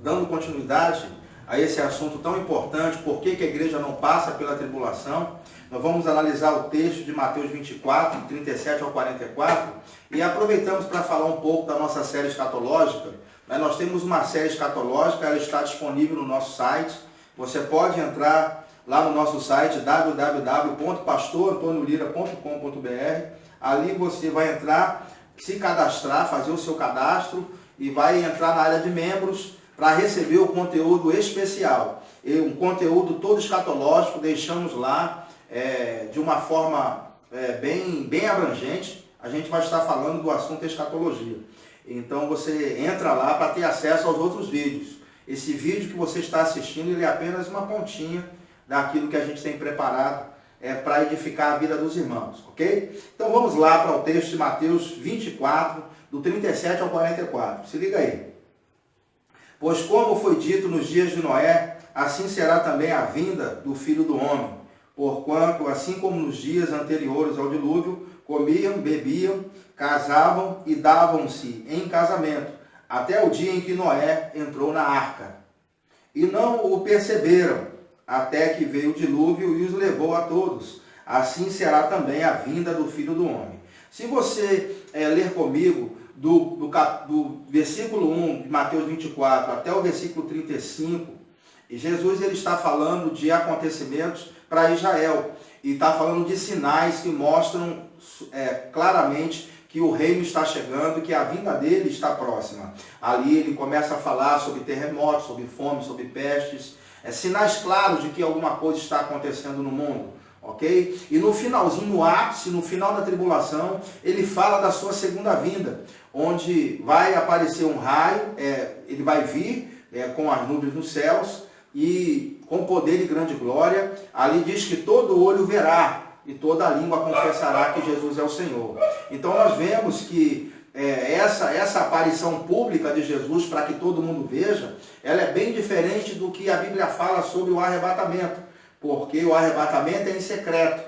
dando continuidade a esse assunto tão importante, por que a igreja não passa pela tribulação. Nós vamos analisar o texto de Mateus 24, 37 ao 44, e aproveitamos para falar um pouco da nossa série escatológica. Nós temos uma série escatológica, ela está disponível no nosso site. Você pode entrar lá no nosso site, www.pastorantoniolira.com.br. Ali você vai entrar, se cadastrar, fazer o seu cadastro e vai entrar na área de membros para receber o conteúdo especial. Um conteúdo todo escatológico, deixamos lá de uma forma bem abrangente. A gente vai estar falando do assunto escatologia. Então você entra lá para ter acesso aos outros vídeos. Esse vídeo que você está assistindo, ele é apenas uma pontinha daquilo que a gente tem preparado para edificar a vida dos irmãos, ok? Então vamos lá para o texto de Mateus 24, do 37 ao 44. Se liga aí. Pois como foi dito nos dias de Noé, assim será também a vinda do Filho do Homem. Porquanto, assim como nos dias anteriores ao dilúvio, comiam, bebiam, casavam e davam-se em casamento, até o dia em que Noé entrou na arca. E não o perceberam, até que veio o dilúvio e os levou a todos. Assim será também a vinda do Filho do Homem. Se você ler comigo do versículo 1 de Mateus 24 até o versículo 35, e Jesus ele está falando de acontecimentos para Israel. E está falando de sinais que mostram claramente que o reino está chegando, que a vinda dele está próxima. Ali ele começa a falar sobre terremotos, sobre fome, sobre pestes, sinais claros de que alguma coisa está acontecendo no mundo, ok? E no finalzinho, no ápice, no final da tribulação, ele fala da sua segunda vinda, onde vai aparecer um raio, ele vai vir com as nuvens nos céus e com poder e grande glória. Ali diz que todo olho verá e toda língua confessará que Jesus é o Senhor. Então nós vemos que essa aparição pública de Jesus, para que todo mundo veja, ela é bem diferente do que a Bíblia fala sobre o arrebatamento, porque o arrebatamento é em secreto.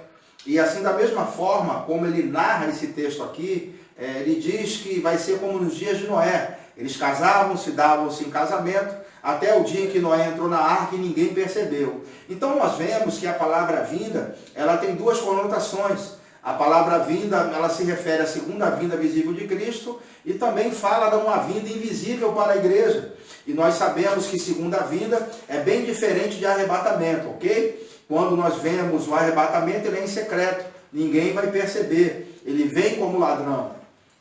E assim, da mesma forma como ele narra esse texto aqui, ele diz que vai ser como nos dias de Noé. Eles casavam-se, davam-se em casamento, até o dia em que Noé entrou na arca e ninguém percebeu. Então nós vemos que a palavra vinda, ela tem duas conotações. A palavra vinda, ela se refere à segunda vinda visível de Cristo e também fala de uma vinda invisível para a igreja. E nós sabemos que segunda vinda é bem diferente de arrebatamento, ok? Quando nós vemos o arrebatamento, ele é em secreto, ninguém vai perceber. Ele vem como ladrão.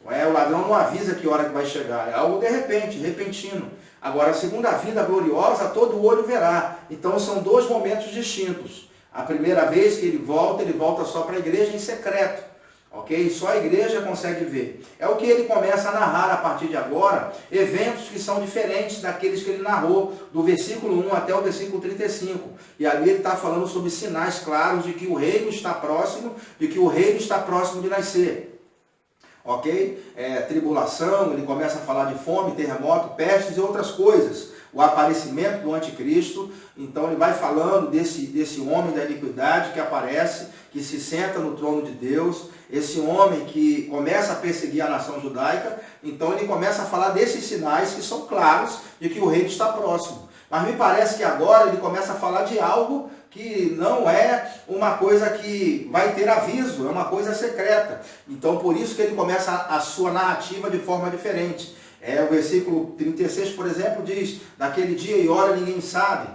O ladrão não avisa que hora que vai chegar, é algo de repente, repentino. Agora, a segunda vinda gloriosa, todo olho verá. Então, são dois momentos distintos. A primeira vez que ele volta só para a igreja em secreto, ok? Só a igreja consegue ver. É o que ele começa a narrar a partir de agora, eventos que são diferentes daqueles que ele narrou, do versículo 1 até o versículo 35. E ali ele está falando sobre sinais claros de que o reino está próximo, de que o reino está próximo de nascer. Ok? Tribulação, ele começa a falar de fome, terremoto, pestes e outras coisas. O aparecimento do anticristo, então ele vai falando desse homem da iniquidade que aparece, que se senta no trono de Deus, esse homem que começa a perseguir a nação judaica, então ele começa a falar desses sinais que são claros de que o reino está próximo. Mas me parece que agora ele começa a falar de algo que não é uma coisa que vai ter aviso, é uma coisa secreta. Então, por isso que ele começa a sua narrativa de forma diferente. O versículo 36, por exemplo, diz, naquele dia e hora ninguém sabe.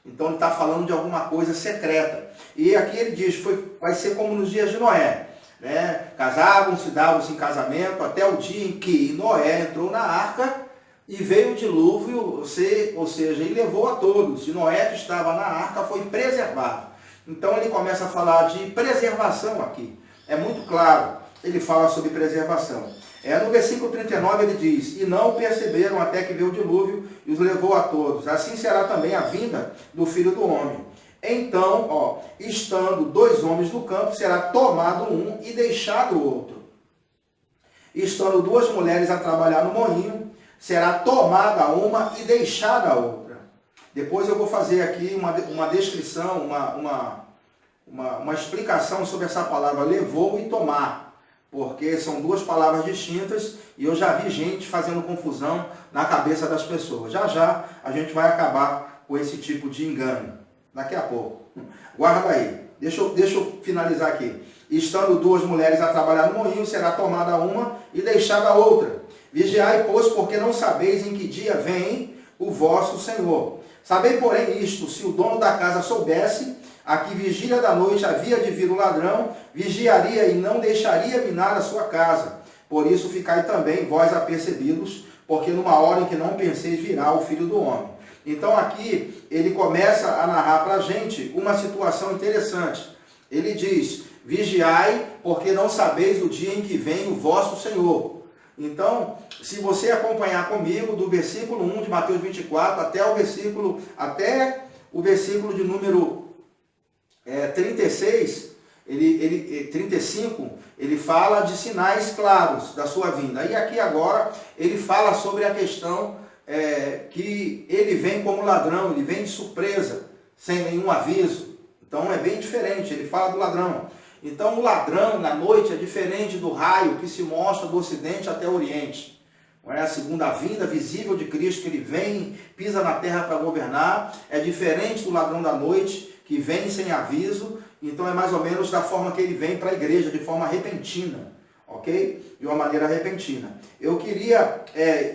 Então, ele está falando de alguma coisa secreta. E aqui ele diz, vai ser como nos dias de Noé. Casavam-se, davam-se em casamento, até o dia em que Noé entrou na arca, e veio o dilúvio, ou seja, ele levou a todos. E Noé, que estava na arca, foi preservado. Então ele começa a falar de preservação aqui. É muito claro, ele fala sobre preservação. No versículo 39 ele diz, e não perceberam até que veio o dilúvio e os levou a todos. Assim será também a vinda do Filho do Homem. Então, estando dois homens no campo, será tomado um e deixado o outro. Estando duas mulheres a trabalhar no moinho, será tomada uma e deixada a outra. Depois eu vou fazer aqui uma descrição, uma explicação sobre essa palavra levou e tomar. porque são duas palavras distintas e eu já vi gente fazendo confusão na cabeça das pessoas. Já já a gente vai acabar com esse tipo de engano. Daqui a pouco. Guarda aí. Deixa eu finalizar aqui. Estando duas mulheres a trabalhar no moinho, será tomada uma e deixada a outra. Vigiai, pois, porque não sabeis em que dia vem o vosso Senhor. Sabei, porém, isto, se o dono da casa soubesse a que vigília da noite havia de vir o ladrão, vigiaria e não deixaria minar a sua casa. Por isso ficai também vós apercebidos, porque numa hora em que não penseis virá o Filho do Homem. Então aqui ele começa a narrar para a gente uma situação interessante. Ele diz, vigiai, porque não sabeis o dia em que vem o vosso Senhor. Então, se você acompanhar comigo, do versículo 1 de Mateus 24 até o versículo de número 36, 35, ele fala de sinais claros da sua vinda. E aqui agora ele fala sobre a questão que ele vem como ladrão, ele vem de surpresa, sem nenhum aviso. Então é bem diferente, ele fala do ladrão. Então o ladrão na noite é diferente do raio que se mostra do ocidente até o oriente. Não é a segunda vinda visível de Cristo, que ele vem, pisa na terra para governar, é diferente do ladrão da noite, que vem sem aviso. Então é mais ou menos da forma que ele vem para a igreja, de forma repentina, ok? De uma maneira repentina. Eu queria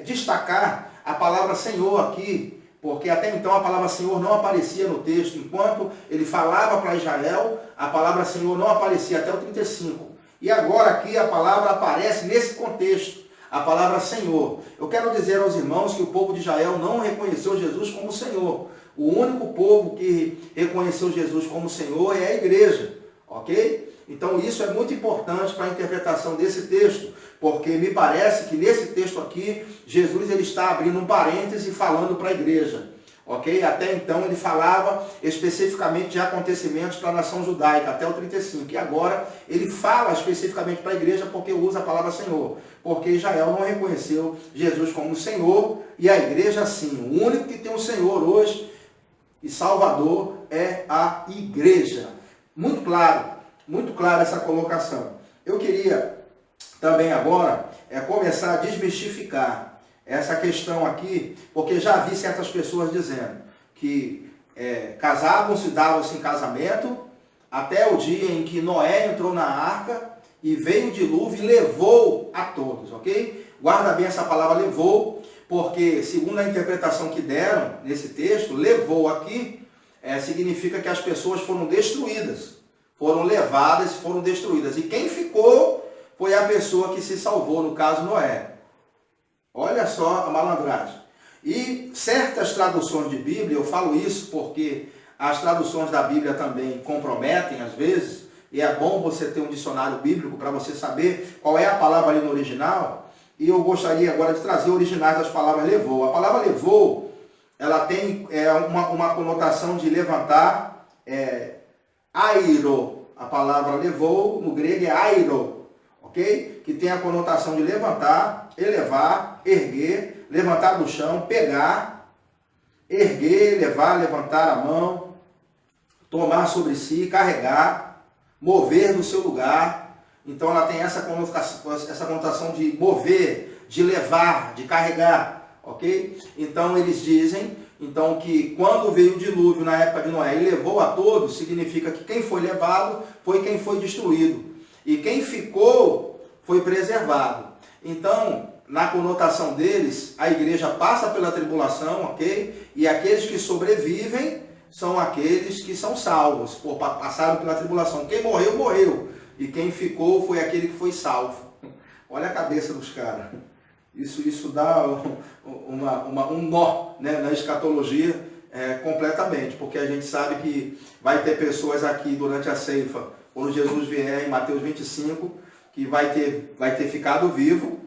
destacar a palavra Senhor aqui, porque até então a palavra Senhor não aparecia no texto. Enquanto ele falava para Israel, a palavra Senhor não aparecia até o 35. E agora aqui a palavra aparece nesse contexto, a palavra Senhor. Eu quero dizer aos irmãos que o povo de Israel não reconheceu Jesus como Senhor. O único povo que reconheceu Jesus como Senhor é a igreja, ok? Então isso é muito importante para a interpretação desse texto, porque me parece que nesse texto aqui, Jesus ele está abrindo um parêntese falando para a igreja, ok? Até então ele falava especificamente de acontecimentos para a nação judaica, até o 35, e agora ele fala especificamente para a igreja porque usa a palavra Senhor, porque Israel não reconheceu Jesus como Senhor, e a igreja sim. O único que tem um Senhor hoje e Salvador é a igreja. Muito clara essa colocação. Eu queria também agora começar a desmistificar essa questão aqui, porque já vi certas pessoas dizendo que casavam-se, davam-se em casamento, até o dia em que Noé entrou na arca e veio o dilúvio e levou a todos, ok? Guarda bem essa palavra levou, porque segundo a interpretação que deram nesse texto, levou aqui significa que as pessoas foram destruídas, foram levadas, foram destruídas. E quem ficou foi a pessoa que se salvou, no caso Noé. Olha só a malandragem. E certas traduções de Bíblia, eu falo isso porque as traduções da Bíblia também comprometem às vezes, e é bom você ter um dicionário bíblico para você saber qual é a palavra ali no original. E eu gostaria agora de trazer originais das palavras levou. A palavra levou, ela tem uma conotação de levantar, airo. A palavra levou, no grego é airo, ok? Que tem a conotação de levantar, elevar, erguer, levantar do chão, pegar, erguer, levar, levantar a mão, tomar sobre si, carregar, mover do seu lugar. Então ela tem essa conotação de mover, de levar, de carregar, ok? Então eles dizem que quando veio o dilúvio na época de Noé e levou a todos, significa que quem foi levado foi quem foi destruído. E quem ficou foi preservado. Então, na conotação deles, a igreja passa pela tribulação, ok? E aqueles que sobrevivem são aqueles que são salvos, passaram pela tribulação. Quem morreu, morreu. E quem ficou foi aquele que foi salvo. Olha a cabeça dos caras. Isso dá um nó, né, na escatologia completamente, porque a gente sabe que vai ter pessoas aqui durante a ceifa, quando Jesus vier em Mateus 25, que vai ter ficado vivo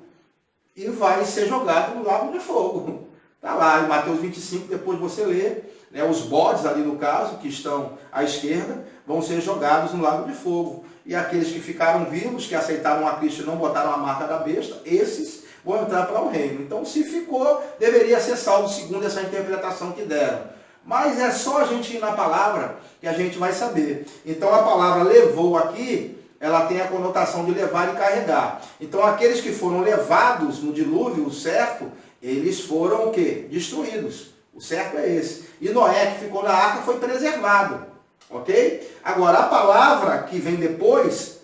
e vai ser jogado no lago de fogo. Está lá em Mateus 25, depois você lê, né, os bodes ali no caso, que estão à esquerda, vão ser jogados no lago de fogo. E aqueles que ficaram vivos, que aceitaram a Cristo e não botaram a marca da besta, esses vão entrar para o reino. Então, se ficou, deveria ser salvo, segundo essa interpretação que deram. Mas é só a gente ir na palavra que a gente vai saber. Então, a palavra levou aqui ela tem a conotação de levar e carregar. Então, aqueles que foram levados no dilúvio, o cerco, eles foram o quê? Destruídos. O cerco é esse. E Noé, que ficou na arca, foi preservado. Ok? Agora, a palavra que vem depois,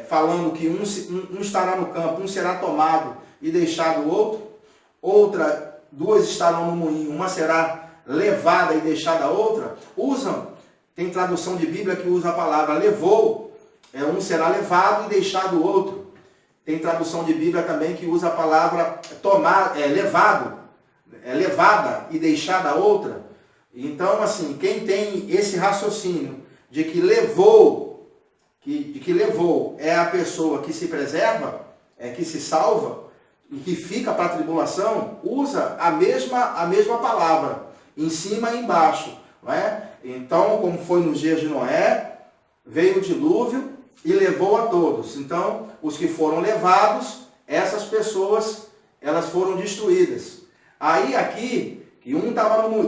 falando que um estará no campo, um será tomado e deixado o outro, duas estarão no moinho, uma será levada e deixada a outra, tem tradução de Bíblia que usa a palavra levou, um será levado e deixado o outro. Tem tradução de Bíblia também que usa a palavra levado, levada e deixada a outra. Então, assim, quem tem esse raciocínio de que levou é a pessoa que se preserva, que se salva e que fica para a tribulação, usa a mesma palavra, em cima e embaixo. Não é? Então, como foi nos dias de Noé, veio o dilúvio e levou a todos. Então, os que foram levados, essas pessoas, elas foram destruídas. Aí aqui, que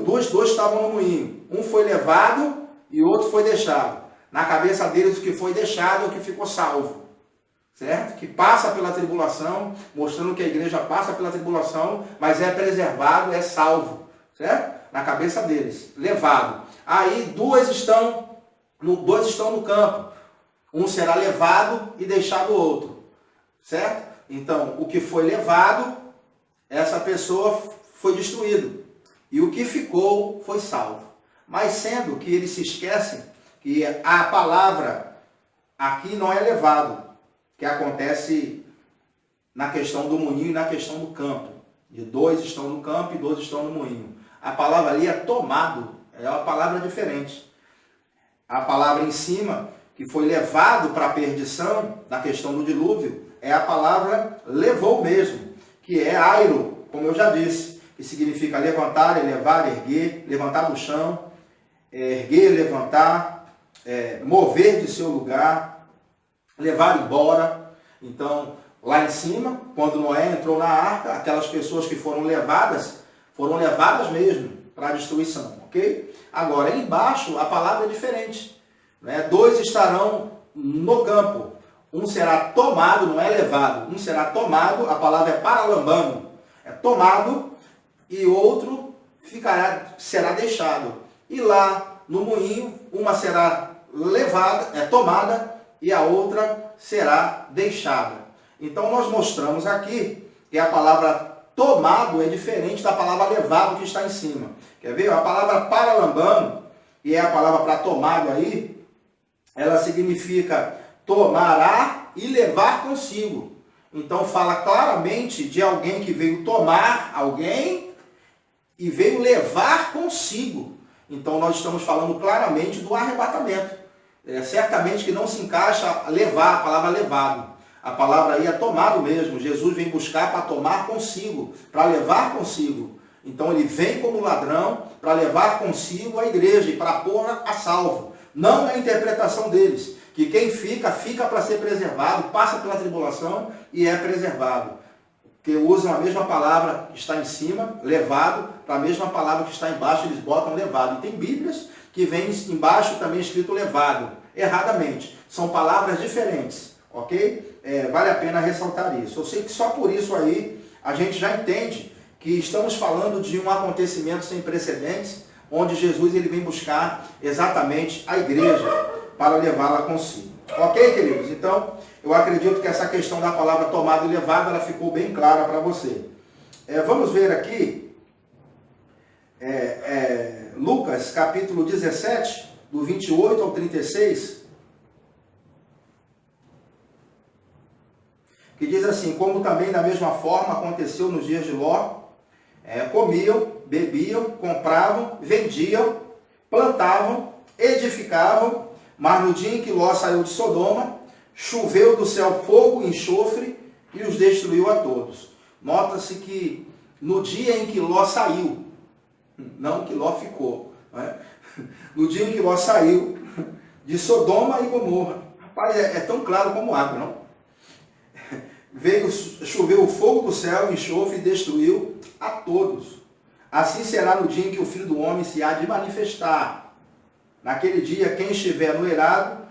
dois estavam no moinho. Um foi levado e o outro foi deixado. Na cabeça deles, o que foi deixado é o que ficou salvo. Certo? Que passa pela tribulação, mostrando que a igreja passa pela tribulação, mas é preservado, é salvo. Certo? Na cabeça deles. Levado. Aí dois estão no campo. Um será levado e deixado o outro. Certo? Então, o que foi levado, essa pessoa foi destruído. E o que ficou foi salvo. Mas sendo que eles se esquecem que a palavra aqui não é levado, que acontece na questão do moinho e na questão do campo. De dois estão no campo e dois estão no moinho. A palavra ali é tomado, é uma palavra diferente. A palavra em cima, que foi levado para a perdição, na questão do dilúvio, é a palavra levou mesmo, que é airo, como eu já disse, que significa levantar, elevar, erguer, levantar do chão, erguer, levantar, mover de seu lugar, levar embora. Então, lá em cima, quando Noé entrou na arca, aquelas pessoas que foram levadas mesmo para a destruição, ok? Agora, embaixo, a palavra é diferente. Né? Dois estarão no campo. Um será tomado, não é levado. Um será tomado, a palavra é paralambano. É tomado e outro será deixado. E lá no moinho, uma será tomada e a outra será deixada. Então, nós mostramos aqui que a palavra tomado é diferente da palavra levado que está em cima. Quer ver? A palavra paralambano, e é a palavra para tomado aí, ela significa tomará e levar consigo. Então fala claramente de alguém que veio tomar alguém e veio levar consigo. Então nós estamos falando claramente do arrebatamento. Certamente que não se encaixa levar, a palavra levado. A palavra aí é tomado mesmo. Jesus vem buscar para tomar consigo, para levar consigo. Então ele vem como ladrão para levar consigo a igreja e para pôr a salvo. Não na interpretação deles, que quem fica para ser preservado, passa pela tribulação e é preservado. Que usam a mesma palavra que está em cima, levado, para a mesma palavra que está embaixo, eles botam levado. E tem Bíblias que vem embaixo também escrito levado, erradamente. São palavras diferentes, ok? Vale a pena ressaltar isso. Eu sei que só por isso aí a gente já entende que estamos falando de um acontecimento sem precedentes, onde Jesus ele vem buscar exatamente a igreja para levá-la consigo. Ok, queridos? Então, eu acredito que essa questão da palavra tomado e levado, ela ficou bem clara para você. Vamos ver aqui, Lucas, capítulo 17, do 28 ao 36, que diz assim: como também da mesma forma aconteceu nos dias de Ló, comiam, bebiam, compravam, vendiam, plantavam, edificavam, mas no dia em que Ló saiu de Sodoma, choveu do céu fogo e enxofre e os destruiu a todos. Nota-se que no dia em que Ló saiu, não que Ló ficou, né? No dia em que Ló saiu de Sodoma e Gomorra, rapaz, é tão claro como água, não? Choveu o fogo do céu, enxofre e destruiu a todos. Assim será no dia em que o Filho do Homem se há de manifestar. Naquele dia, quem estiver no eirado,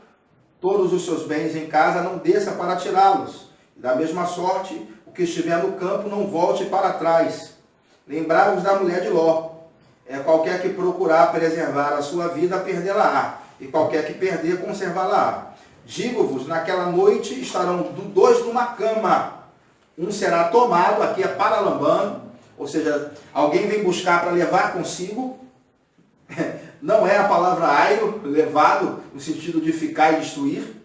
todos os seus bens em casa, não desça para tirá-los. Da mesma sorte, o que estiver no campo, não volte para trás. Lembrai-vos da mulher de Ló. Qualquer que procurar preservar a sua vida, perdê-la-á. E qualquer que perder, conservá-la-á. Digo-vos, naquela noite estarão dois numa cama. Um será tomado, aqui é paralambano, ou seja, alguém vem buscar para levar consigo. Não é a palavra airo, levado, no sentido de ficar e destruir.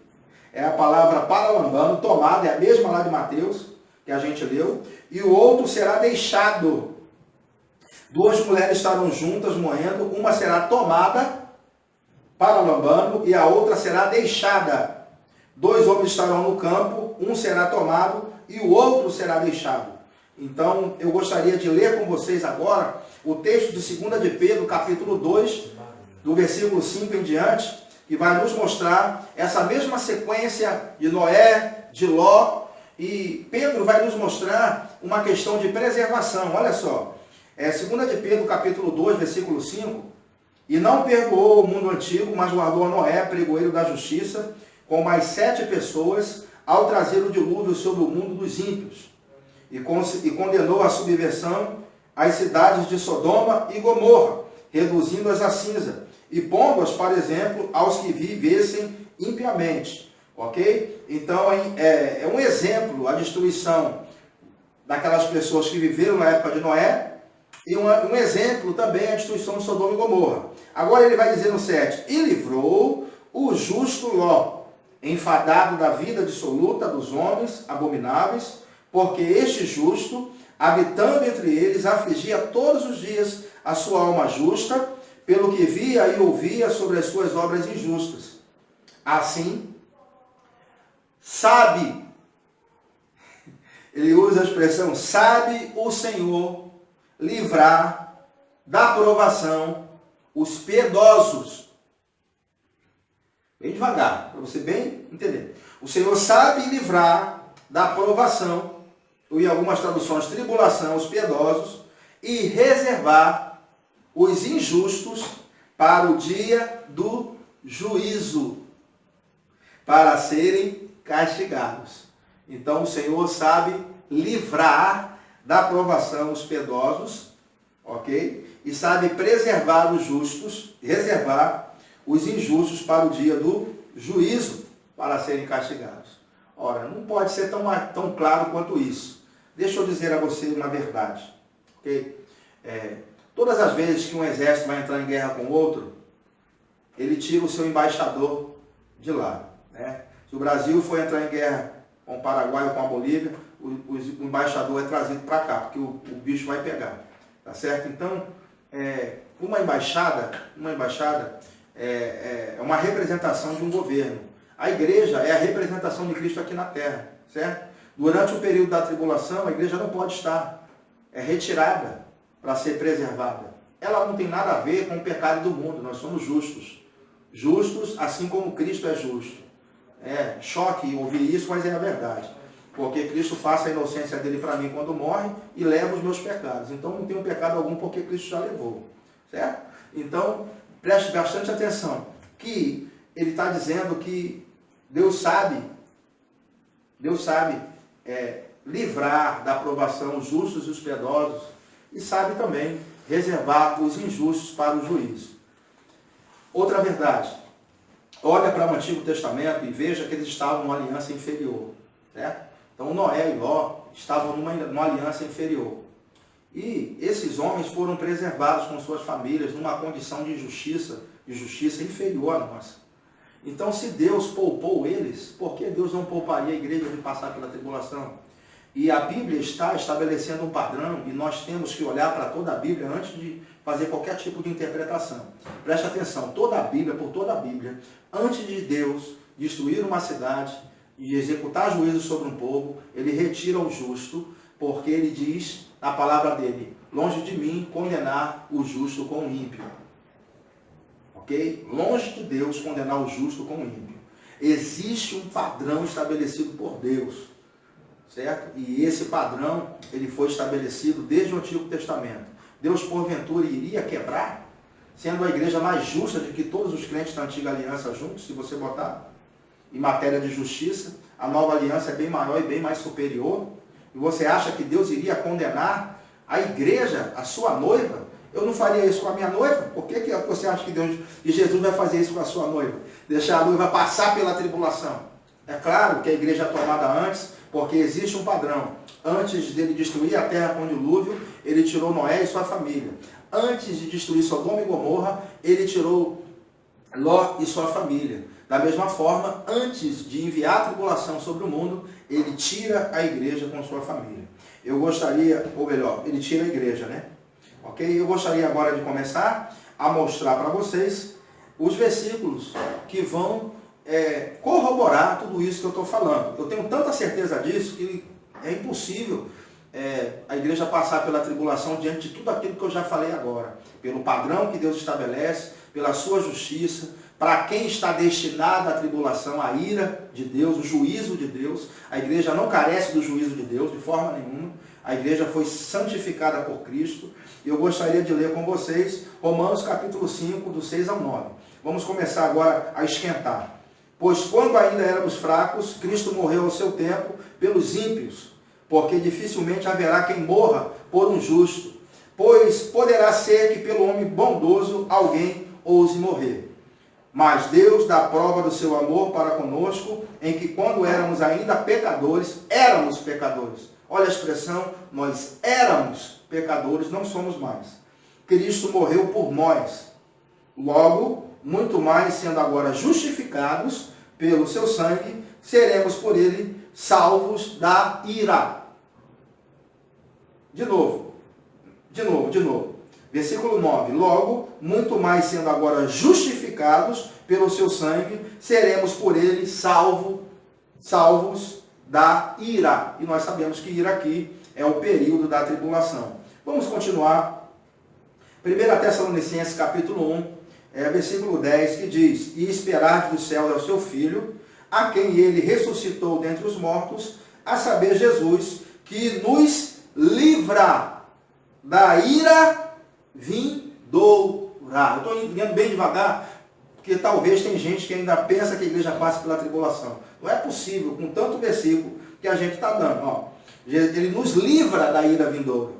É a palavra paralambano, tomado, é a mesma lá de Mateus, que a gente leu. E o outro será deixado. Duas mulheres estarão juntas moendo, uma será tomada, paralambano, e a outra será deixada. Dois homens estarão no campo, um será tomado e o outro será deixado. Então, eu gostaria de ler com vocês agora o texto de 2 de Pedro, capítulo 2, do versículo 5 em diante, que vai nos mostrar essa mesma sequência de Noé, de Ló, e Pedro vai nos mostrar uma questão de preservação. Olha só, 2 de Pedro, capítulo 2, versículo 5, e não perdoou o mundo antigo, mas guardou a Noé, pregoeiro da justiça, com mais 7 pessoas, ao trazer o dilúvio sobre o mundo dos ímpios, e condenou a subversão as cidades de Sodoma e Gomorra, reduzindo-as a cinza, e pondo-as, por exemplo, aos que vivessem impiamente. Ok? Então, é um exemplo a destruição daquelas pessoas que viveram na época de Noé, e um exemplo também a destruição de Sodoma e Gomorra. Agora ele vai dizer no 7, e livrou o justo Ló, enfadado da vida dissoluta dos homens abomináveis, porque este justo, habitando entre eles, afligia todos os dias a sua alma justa, pelo que via e ouvia sobre as suas obras injustas. Assim, sabe, ele usa a expressão, sabe o Senhor livrar da provação os piedosos. Bem devagar, para você bem entender. O Senhor sabe livrar da provação, ou em algumas traduções, tribulação, os piedosos, e reservar os injustos para o dia do juízo, para serem castigados. Então o Senhor sabe livrar da provação os piedosos, ok? E sabe preservar os justos, reservar os injustos para o dia do juízo, para serem castigados. Ora, não pode ser tão claro quanto isso. Deixa eu dizer a você uma verdade. Okay? Todas as vezes que um exército vai entrar em guerra com outro, ele tira o seu embaixador de lá. Né? Se o Brasil for entrar em guerra com o Paraguai ou com a Bolívia, o embaixador é trazido para cá, porque o bicho vai pegar. Tá certo? Então, uma embaixada é uma representação de um governo. A igreja é a representação de Cristo aqui na terra, certo? Durante o período da tribulação, a igreja não pode estar. É retirada para ser preservada. Ela não tem nada a ver com o pecado do mundo. Nós somos justos. Justos assim como Cristo é justo. É choque ouvir isso, mas é a verdade. Porque Cristo passa a inocência dele para mim quando morre e leva os meus pecados. Então não tenho pecado algum porque Cristo já levou. Certo? Então, preste bastante atenção. Que ele está dizendo que Deus sabe livrar da provação os justos e os piedosos, e sabe também reservar os injustos para o juízo. Outra verdade, olha para o Antigo Testamento e veja que eles estavam numa aliança inferior. Certo? Então Noé e Ló estavam numa aliança inferior. E esses homens foram preservados com suas famílias numa condição de justiça inferior à nossa. Então, se Deus poupou eles, por que Deus não pouparia a igreja de passar pela tribulação? E a Bíblia está estabelecendo um padrão, e nós temos que olhar para toda a Bíblia antes de fazer qualquer tipo de interpretação. Preste atenção, toda a Bíblia, por toda a Bíblia, antes de Deus destruir uma cidade e executar juízo sobre um povo, ele retira o justo, porque ele diz, na palavra dele, longe de mim condenar o justo com o ímpio. Ok? Longe de Deus condenar o justo com o ímpio. Existe um padrão estabelecido por Deus. Certo? E esse padrão, ele foi estabelecido desde o Antigo Testamento. Deus, porventura, iria quebrar, sendo a igreja mais justa de que todos os crentes da antiga aliança juntos, se você botar? em matéria de justiça. A nova aliança é bem maior e bem mais superior. E você acha que Deus iria condenar a igreja, a sua noiva? Eu não faria isso com a minha noiva? Por que você acha que Jesus vai fazer isso com a sua noiva? Deixar a noiva passar pela tribulação? É claro que a igreja é tomada antes, porque existe um padrão. Antes dele destruir a terra com o dilúvio, ele tirou Noé e sua família. Antes de destruir Sodoma e Gomorra, ele tirou Ló e sua família. Da mesma forma, antes de enviar a tribulação sobre o mundo, ele tira a igreja com sua família. Eu gostaria, ou melhor, ele tira a igreja, né? Ok? Eu gostaria agora de começar a mostrar para vocês os versículos que vão corroborar tudo isso que eu estou falando. Eu tenho tanta certeza disso que é impossível a igreja passar pela tribulação diante de tudo aquilo que eu já falei agora. Pelo padrão que Deus estabelece, pela sua justiça, para quem está destinada à tribulação, a ira de Deus, o juízo de Deus. A igreja não carece do juízo de Deus de forma nenhuma. A igreja foi santificada por Cristo. Eu gostaria de ler com vocês Romanos capítulo 5, do 6 ao 9. Vamos começar agora a esquentar. Pois quando ainda éramos fracos, Cristo morreu ao seu tempo pelos ímpios, porque dificilmente haverá quem morra por um justo. Pois poderá ser que pelo homem bondoso alguém ouse morrer. Mas Deus dá prova do seu amor para conosco, em que quando éramos ainda pecadores, éramos pecadores. Olha a expressão, nós éramos pecadores, não somos mais. Cristo morreu por nós. Logo, muito mais sendo agora justificados pelo seu sangue, seremos por ele salvos da ira. De novo. Versículo 9. Logo, muito mais sendo agora justificados pelo seu sangue, seremos por ele salvos da ira. E nós sabemos que ira aqui é o período da tribulação. Vamos continuar. 1 Tessalonicenses capítulo 1, versículo 10, que diz: E esperar dos céus ao seu Filho, a quem ele ressuscitou dentre os mortos, a saber, Jesus, que nos livra da ira vindoura. Eu estou indo bem devagar, porque talvez tem gente que ainda pensa que a igreja passa pela tribulação. Não é possível, com tanto versículo que a gente está dando. Ó, ele nos livra da ira vindoura.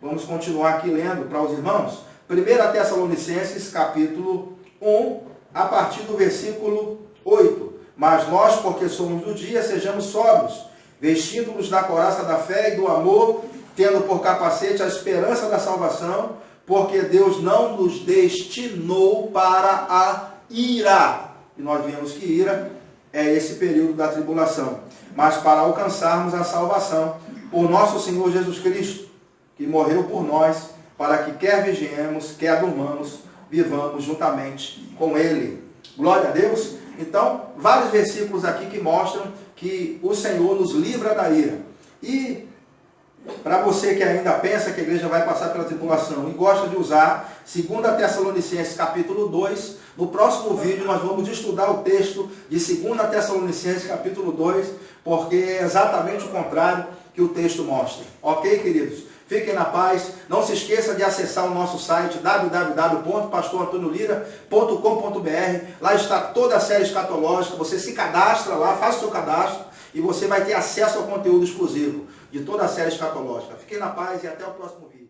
Vamos continuar aqui lendo para os irmãos. 1 Tessalonicenses capítulo 1, a partir do versículo 8. Mas nós, porque somos do dia, sejamos sóbrios, vestindo-nos da couraça da fé e do amor, tendo por capacete a esperança da salvação, porque Deus não nos destinou para a ira. E nós vemos que ira é esse período da tribulação. Mas para alcançarmos a salvação por nosso Senhor Jesus Cristo, que morreu por nós, para que quer vigiemos, quer durmamos, vivamos juntamente com Ele. Glória a Deus. Então, vários versículos aqui que mostram que o Senhor nos livra da ira. E para você que ainda pensa que a igreja vai passar pela tribulação e gosta de usar 2 Tessalonicenses capítulo 2, no próximo vídeo nós vamos estudar o texto de 2 Tessalonicenses capítulo 2, porque é exatamente o contrário que o texto mostra. Ok, queridos? Fiquem na paz. Não se esqueça de acessar o nosso site www.pastorantonolira.com.br. Lá está toda a série escatológica. Você se cadastra lá, faz o seu cadastro e você vai ter acesso ao conteúdo exclusivo de toda a série escatológica. Fiquem na paz e até o próximo vídeo.